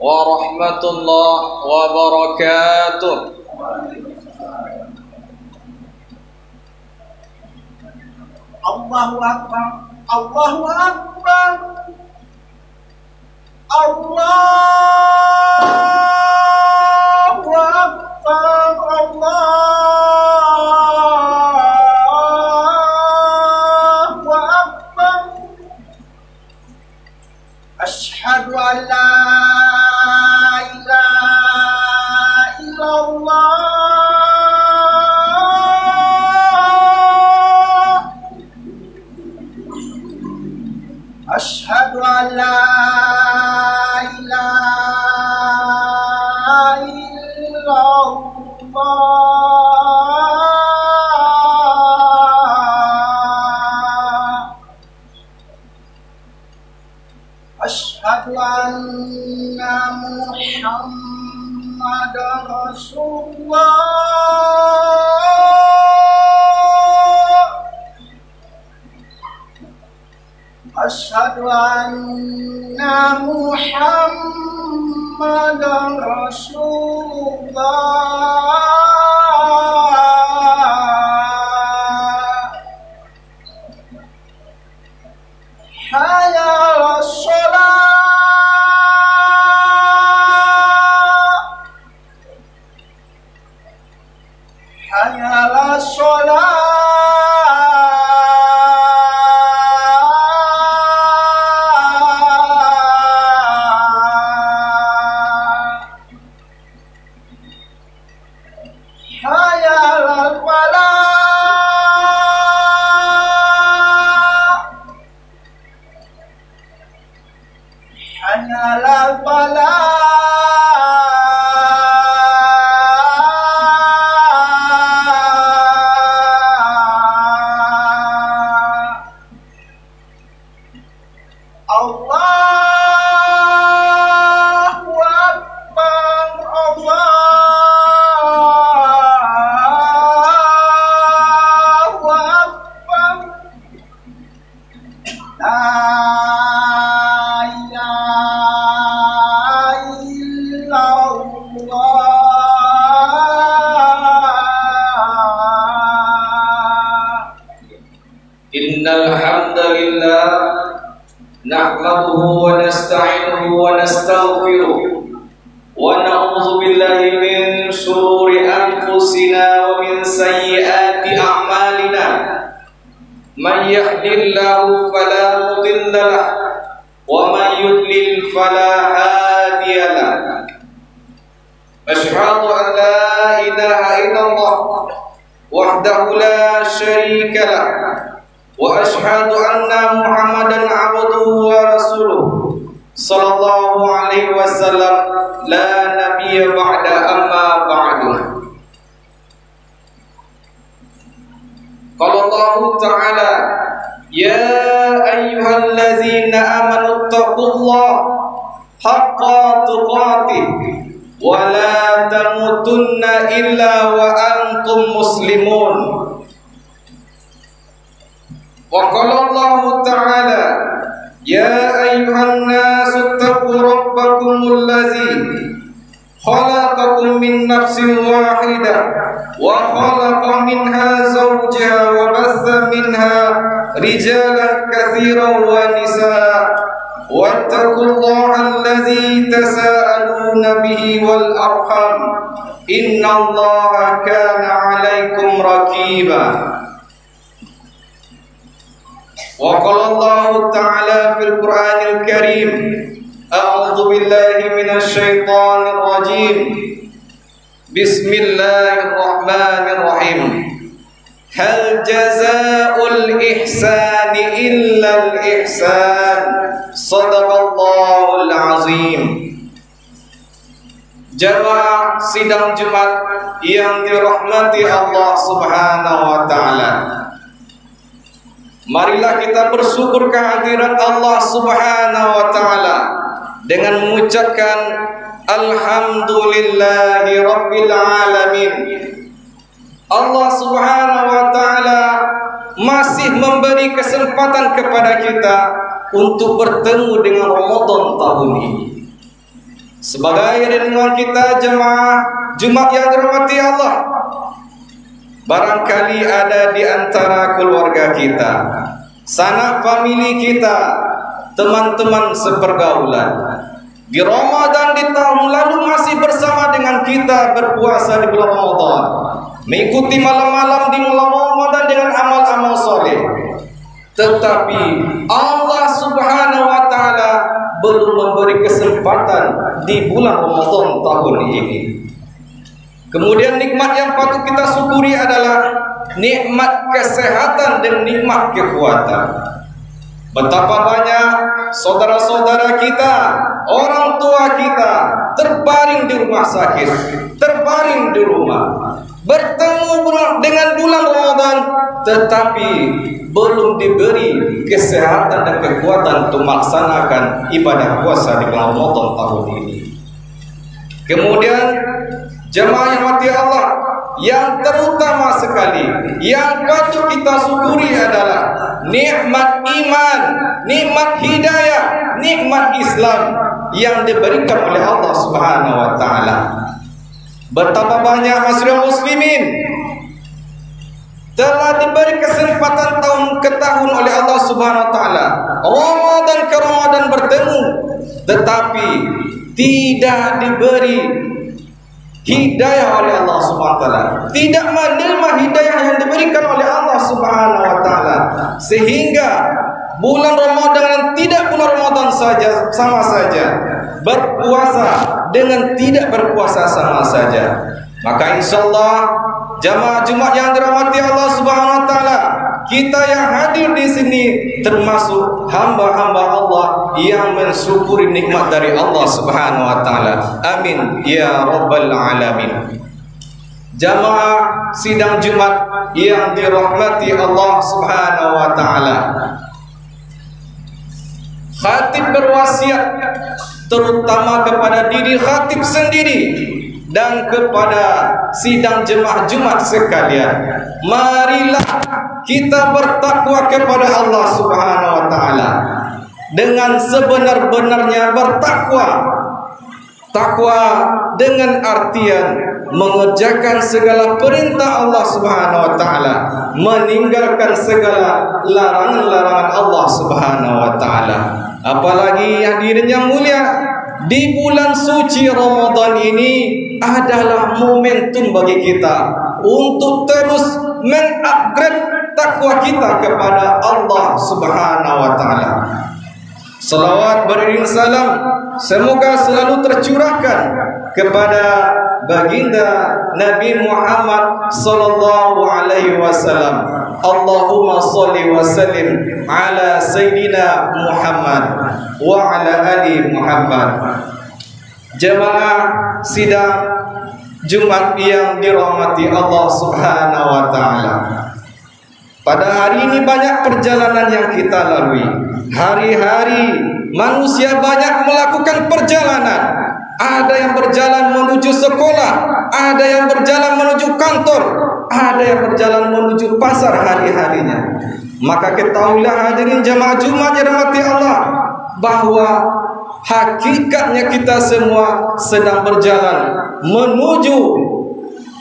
warahmatullahi wabarakatuh. Allahu Akbar, Allahu Akbar, Allahu Akbar, Allahu Akbar. Asyhadu an la ilaha illallah. Asyhadu an la ilaha illallah. Asyhadu anna Muhammadar Rasulullah. Asyhadu anna Muhammadar Rasulullah. Hayya 'alas shalah, hayya 'alas shalah. Innal hamdalillah nahmaduhu wa nasta'inuhu wa nastaghfiruh wa na'udzu billahi min shururi anfusina wa min sayyiati a'malina. Man yahdihillahu fala mudilla lahu wa man yudlil fala hadiya lahu. Asyhadu an la ilaha illallah wahdahu la syarika lahu wa asyhadu anna Muhammadan abduhu wa rasuluh sallallahu alaihi wasallam la nabiyya ba'da amma ba'du. Qala Allah ta'ala ya ayyuhallazina amanu taqullaha haqqa tuqatih wa la tamutunna illa wa antum muslimun. Wa qala Allah ta'ala ya ayyuhan nasu taqu rabbakumul ladzi khalaqakum min nafsin wahidah wa khalaqa minha zawjaha wa bassa minha rijalan katsiran wa nisaa wattaqullaha alladzi tasaaluna bihi wal arham innallaha kana 'alaikum raqiba. Wa qala Allah ta'ala fil Qur'anil Karim a'udzu billahi minasy syaithanir rajim. Bismillahirrahmanirrahim. Hal jazaa'ul ihsani illal ihsan. Shadaqallahul azim. Jamaah sidang Jumat yang dirahmati Allah Subhanahu wa taala. Marilah kita bersyukur kehadirat Allah Subhanahu wa taala dengan mengucapkan alhamdulillahi rabbil alamin. Allah Subhanahu wa taala masih memberi kesempatan kepada kita untuk bertemu dengan Ramadan tahun ini. Sebagai renungan kita jemaah Jumat yang dirahmati Allah, barangkali ada di antara keluarga kita, sanak famili kita, teman-teman sepergaulan, di Ramadan di tahun lalu masih bersama dengan kita berpuasa di bulan Ramadan, mengikuti malam-malam di bulan Ramadan dengan amal-amal soleh. Tetapi Allah Subhanahu wa Ta'ala belum memberi kesempatan di bulan Ramadan tahun ini. Kemudian nikmat yang patut kita syukuri adalah nikmat kesehatan dan nikmat kekuatan. Betapa banyak saudara-saudara kita, orang tua kita terbaring di rumah sakit, terbaring di rumah, bertemu dengan bulan Ramadan, tetapi belum diberi kesehatan dan kekuatan untuk melaksanakan ibadah puasa di bulan Ramadan tahun ini. Kemudian jemaah yang mati Allah, yang terutama sekali yang patut kita syukuri adalah nikmat iman, nikmat hidayah, nikmat Islam yang diberikan oleh Allah Subhanahu wa Ta'ala. Betapa banyak masyarakat muslimin telah diberi kesempatan tahun ke tahun oleh Allah Subhanahu wa Ta'ala, Ramadan ke Ramadan bertemu, tetapi tidak diberi hidayah oleh Allah Subhanahu wa Ta'ala, tidak menerima hidayah yang diberikan oleh Allah Subhanahu wa Ta'ala, sehingga bulan Ramadan dan tidak bulan Ramadan saja sama saja, berpuasa dengan tidak berpuasa sama saja. Maka insyaallah jamaah Jumat yang dirahmati Allah Subhanahu wa Ta'ala, kita yang hadir di sini termasuk hamba-hamba Allah yang mensyukuri nikmat dari Allah Subhanahu wa Ta'ala. Amin ya rabbal alamin. Jamaah sidang Jumat yang dirahmati Allah Subhanahu wa Ta'ala, khatib berwasiat terutama kepada diri khatib sendiri dan kepada sidang jemaah Jumat sekalian, marilah kita bertakwa kepada Allah Subhanahu wa Ta'ala dengan sebenar-benarnya bertakwa. Takwa dengan artian mengerjakan segala perintah Allah Subhanahu wa Ta'ala, meninggalkan segala larangan-larangan Allah Subhanahu wa Ta'ala. Apalagi hadirin yang mulia, di bulan suci Ramadan ini adalah momentum bagi kita untuk terus mengupgrade takwa kita kepada Allah Subhanahu wa Ta'ala. Salawat beriring salam semoga selalu tercurahkan kepada baginda Nabi Muhammad sallallahu alaihi wasallam. Allahumma shalli wa sallim ala sayyidina Muhammad wa ala ali Muhammad. Jemaah sidang Jumat yang dirahmati Allah Subhanahu wa Ta'ala, pada hari ini banyak perjalanan yang kita lalui. Hari-hari manusia banyak melakukan perjalanan. Ada yang berjalan menuju sekolah, ada yang berjalan menuju kantor, ada yang berjalan menuju pasar hari-harinya. Maka ketahuilah hadirin jemaah Jumat yang dirahmati Allah, bahwa hakikatnya kita semua sedang berjalan menuju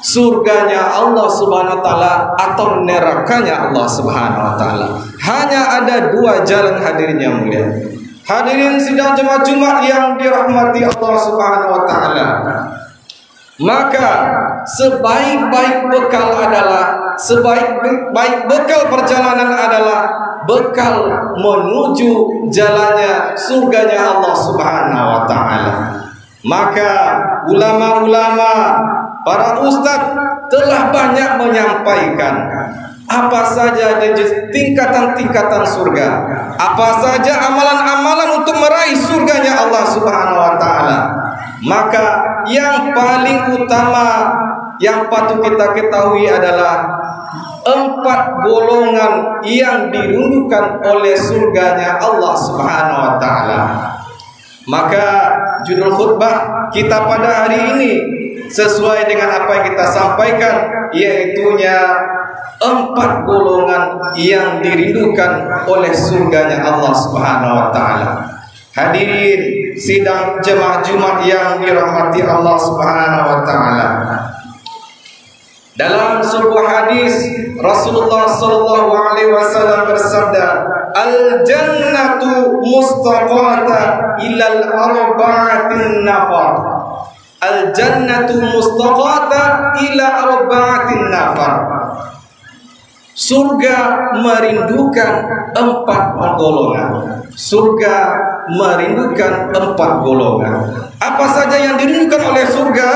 surganya Allah Subhanahu wa Ta'ala atau nerakanya Allah Subhanahu wa Ta'ala. Hanya ada dua jalan hadirin yang mulia. Hadirin sidang jemaah Jumat yang dirahmati Allah Subhanahu wa Ta'ala, maka sebaik-baik bekal adalah, sebaik-baik bekal perjalanan adalah bekal menuju jalannya surganya Allah Subhanahu wa Ta'ala. Maka ulama-ulama, para ustadz telah banyak menyampaikan apa saja tingkatan-tingkatan surga, apa saja amalan-amalan untuk meraih surganya Allah Subhanahu wa Ta'ala. Maka yang paling utama yang patut kita ketahui adalah 4 golongan yang dirindukan oleh surganya Allah Subhanahu wa Ta'ala. Maka judul khutbah kita pada hari ini sesuai dengan apa yang kita sampaikan, yaitunya 4 golongan yang dirindukan oleh surganya Allah Subhanahu wa Ta'ala. Hadirin sidang jemaah Jumat yang dirahmati Allah Subhanahu wa taala. Dalam sebuah hadis Rasulullah sallallahu alaihi wasallam bersabda, "Al-jannatu mustaqata ilal arba'atin nafar." Al-jannatu mustaqata ila arba'atin nafar. Surga merindukan 4 golongan. Surga merindukan 4 golongan. Apa saja yang dirindukan oleh surga?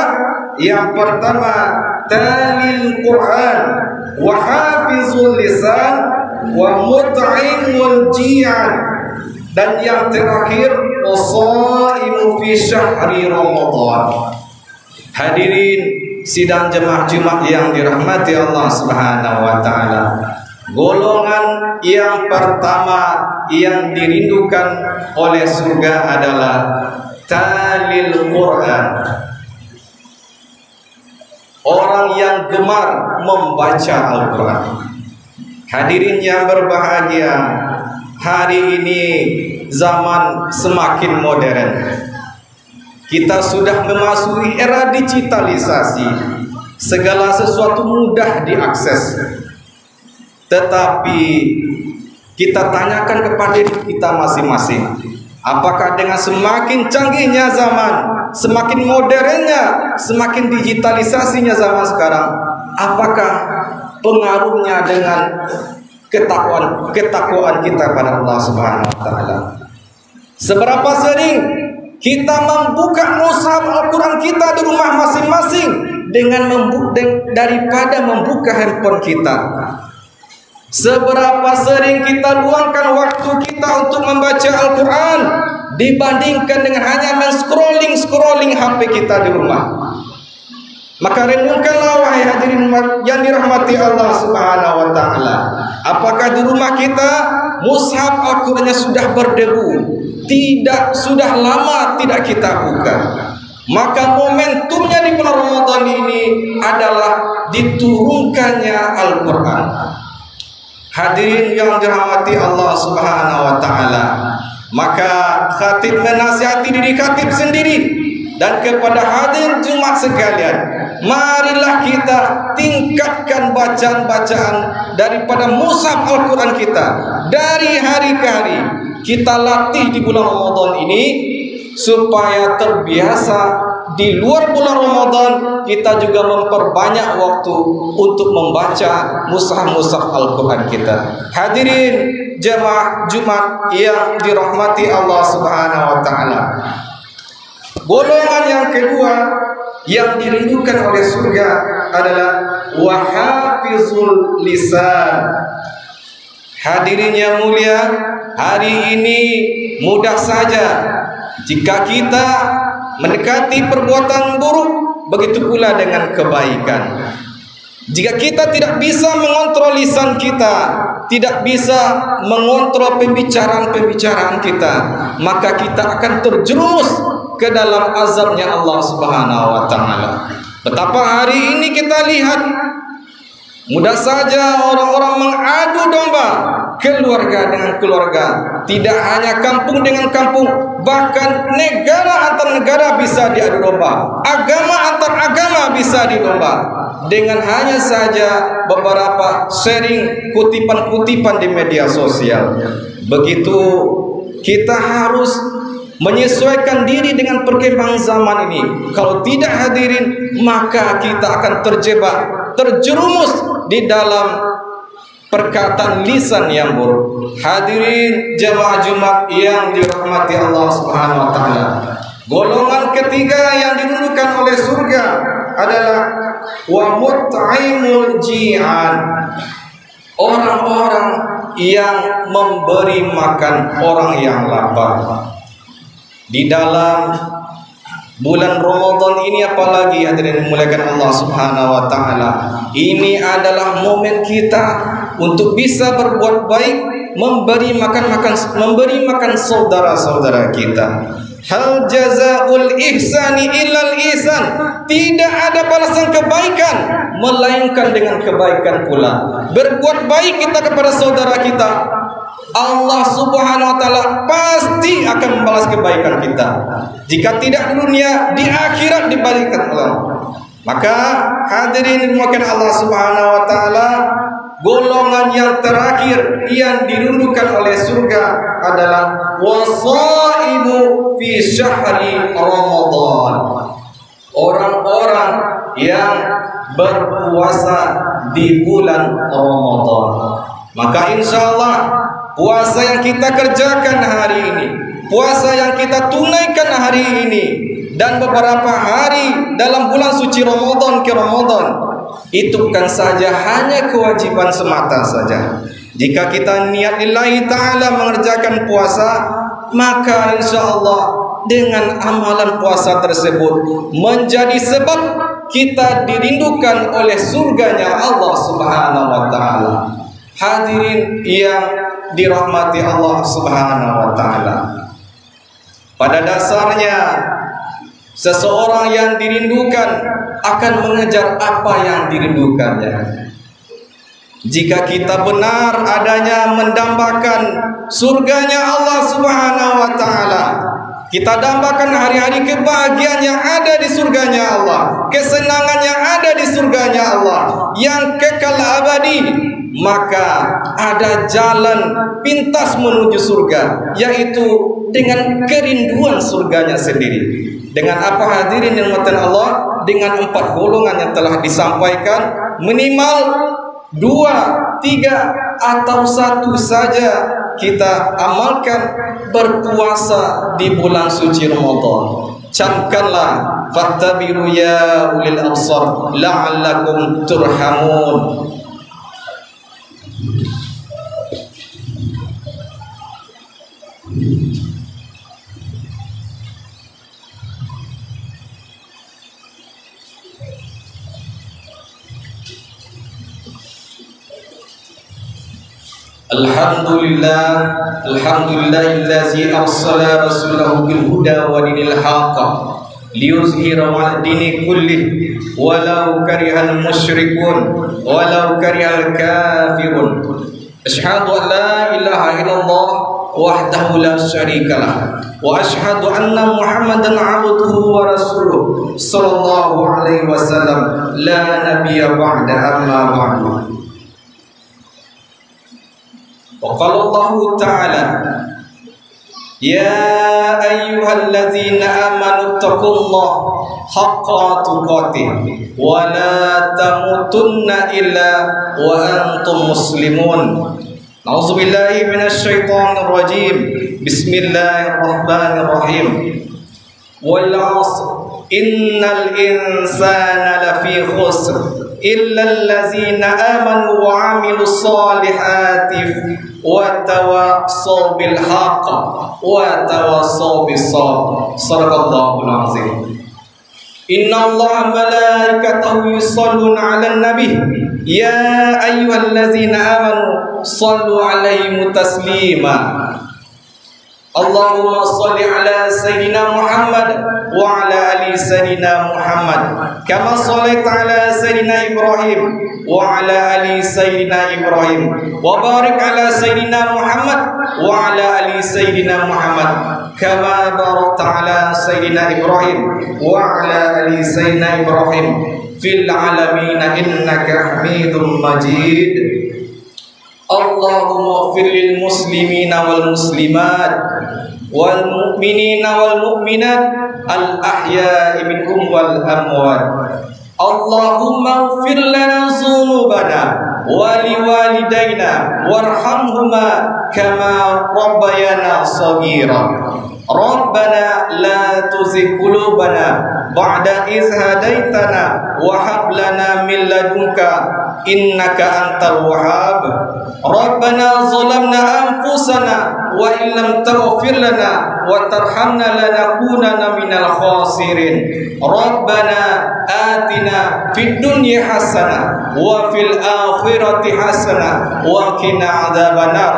Yang pertama, talil Quran, wa hafizul lisan, wa mut'imul ji'an, dan yang terakhir, wasaimu fi syahri Ramadan. Hadirin sidang jemaah Jumat yang dirahmati Allah Subhanahu wa taala. Golongan yang pertama yang dirindukan oleh surga adalah talil Quran. Orang yang gemar membaca Al-Quran. Hadirin yang berbahagia, hari ini zaman semakin modern. Kita sudah memasuki era digitalisasi. Segala sesuatu mudah diakses. Tetapi kita tanyakan kepada diri kita masing-masing, apakah dengan semakin canggihnya zaman, semakin modernnya, semakin digitalisasinya zaman sekarang, apakah pengaruhnya dengan ketakwaan kita pada Allah Subhanahu wa taala? Seberapa sering kita membuka mushaf Al-Quran kita di rumah masing-masing daripada membuka handphone kita? Seberapa sering kita luangkan waktu kita untuk membaca Al-Quran dibandingkan dengan hanya men-scrolling HP kita di rumah? Maka renungkanlah wahai hadirin yang dirahmati Allah Subhanahu wa taala. Apakah di rumah kita mushaf Al-Qur'annya sudah berdebu? Tidak, sudah lama tidak kita buka. Maka momentumnya di bulan Ramadan ini adalah diturunkannya Al-Qur'an. Hadirin yang dirahmati Allah Subhanahu wa taala, maka khatib menasihati diri khatib sendiri dan kepada hadirin Jumat sekalian, marilah kita tingkatkan bacaan-bacaan daripada mushaf Al-Quran kita dari hari ke hari. Kita latih di bulan Ramadan ini supaya terbiasa di luar bulan Ramadan kita juga memperbanyak waktu untuk membaca mushaf-mushaf Al-Quran kita. Hadirin jemaah Jumat yang dirahmati Allah Subhanahu wa taala. Golongan yang kedua yang dirindukan oleh surga adalah wahafizul lisan. Hadirin yang mulia, hari ini mudah saja jika kita mendekati perbuatan buruk, begitu pula dengan kebaikan. Jika kita tidak bisa mengontrol lisan kita, tidak bisa mengontrol pembicaraan-pembicaraan kita, maka kita akan terjerumus ke dalam azabnya Allah Subhanahu wa taala. Betapa hari ini kita lihat mudah saja orang-orang mengadu domba, keluarga dengan keluarga, tidak hanya kampung dengan kampung, bahkan negara antar negara bisa diadu domba, agama antar agama bisa didomba, dengan hanya saja beberapa sharing kutipan-kutipan di media sosial. Begitu kita harus menyesuaikan diri dengan perkembangan zaman ini. Kalau tidak hadirin, maka kita akan terjerumus di dalam perkataan lisan yang buruk. Hadirin jemaah Jumat yang dirahmati Allah Subhanahu wa taala. Golongan ketiga yang dirindukan oleh surga adalah wa mut'imul ji'an. Orang-orang yang memberi makan orang yang lapar. Di dalam bulan Ramadan ini apalagi hadirin dimuliakan Allah Subhanahu wa taala, ini adalah momen kita untuk bisa berbuat baik, memberi makan saudara-saudara kita. Hal jazaul ihsani illal ihsan. Tidak ada balasan kebaikan melainkan dengan kebaikan pula. Berbuat baik kita kepada saudara kita, Allah Subhanahu wa taala pasti akan membalas kebaikan kita. Jika tidak di dunia, di akhirat dibalikkan Allah. Maka hadirin dimulakan Allah Subhanahu wa taala, golongan yang terakhir yang dirindukan oleh surga adalah wasaimu fi syahri Ramadan. Orang-orang yang berpuasa di bulan Ramadan. Maka insyaallah puasa yang kita kerjakan hari ini, puasa yang kita tunaikan hari ini, dan beberapa hari dalam bulan suci Ramadan ke Ramadan, itu bukan saja hanya kewajiban semata saja. Jika kita niat lillahi ta'ala mengerjakan puasa, maka insyaallah dengan amalan puasa tersebut menjadi sebab kita dirindukan oleh surganya Allah Subhanahu wa taala. Hadirin yang dirahmati Allah Subhanahu wa taala, pada dasarnya seseorang yang dirindukan akan mengejar apa yang dirindukannya. Jika kita benar adanya mendambakan surganya Allah Subhanahu wa taala, kita dambakan hari-hari kebahagiaan yang ada di surganya Allah, kesenangan yang ada di surganya Allah yang kekal abadi, maka ada jalan pintas menuju surga, yaitu dengan kerinduan surganya sendiri. Dengan apa hadirin yang dirahmati Allah? Dengan 4 golongan yang telah disampaikan, minimal 2, 3 atau 1 saja kita amalkan berpuasa di bulan suci Ramadan. Camkanlah, fattabiru ya ulil absar la'allakum turhamun. Alhamdulillahillazi arsala rasulahu bil huda wa dinil haqq liyuzhirahu 'ala dini kullih walau karihal musyrikun walau karihal kafirun. Asyhadu an la ilaha illallah wahdahu la syarikalah wa asyhadu anna Muhammadan 'abduhu wa rasuluh sallallahu alaihi wasallam la nabiyya ba'da amma ba'du. وقال الله تعالى يا أيها الذين آمنوا اتقوا الله حق تقاته ولا تموتن إلا وأنتم مسلمون. أعوذ بالله من الشيطان الرجيم. بسم الله الرحمن الرحيم. والعصر إن الإنسان لفي خسر إلا الذين آمنوا وعملوا الصالحات وتواصوا بالحق وتواصوا بالصبر. صدق الله العظيم. إن الله ملائكته يصلون على النبي يا أيها الذين آمنوا صلوا عليه تسليما. اللهم صل على سيدنا محمد وعلى آل سيدنا محمد كما صليت على سيدنا إبراهيم وعلى آل سيدنا إبراهيم وبارك على سيدنا محمد وعلى آل سيدنا محمد كما باركت على سيدنا إبراهيم وعلى آل سيدنا إبراهيم في العالمين إنك حميد مجيد. اللهم اغفر للمسلمين والمسلمات والمؤمنين والمؤمنات الأحياء منهم والأموات. اللهم اغفر لنا ذنوبنا ولوالدينا وارحمهما كما ربيانا صغيرا. ربنا لا تزغ قلوبنا بعد إذ هديتنا وهب لنا من لدنك إنك أنت الوهاب. ربنا ظلمنا أنفسنا وإن لم تغفر لنا وترحمنا لنكونن من الخاسرين. ربنا آتنا في الدنيا حسنة وفي الآخرة حسنة وقنا عذاب النار.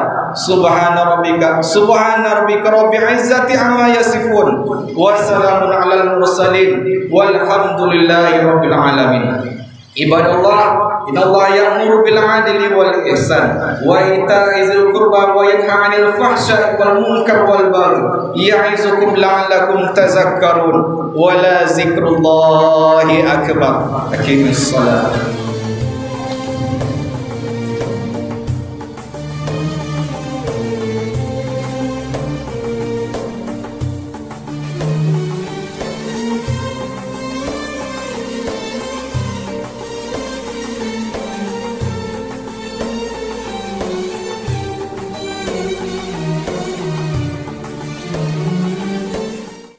سبحان ربك رب العزة عما يصفون وسلام على المرسلين والحمد لله رب العالمين. Ibadallah Innallaha ya'muru bil 'adli wal ihsan wa ita'i dzil qurba wa yanha 'anil fahsya'i wal munkar wal baghi ya'izukum la'allakum tazakkarun wa la dzikrullahi akbar. Aqimis shalah.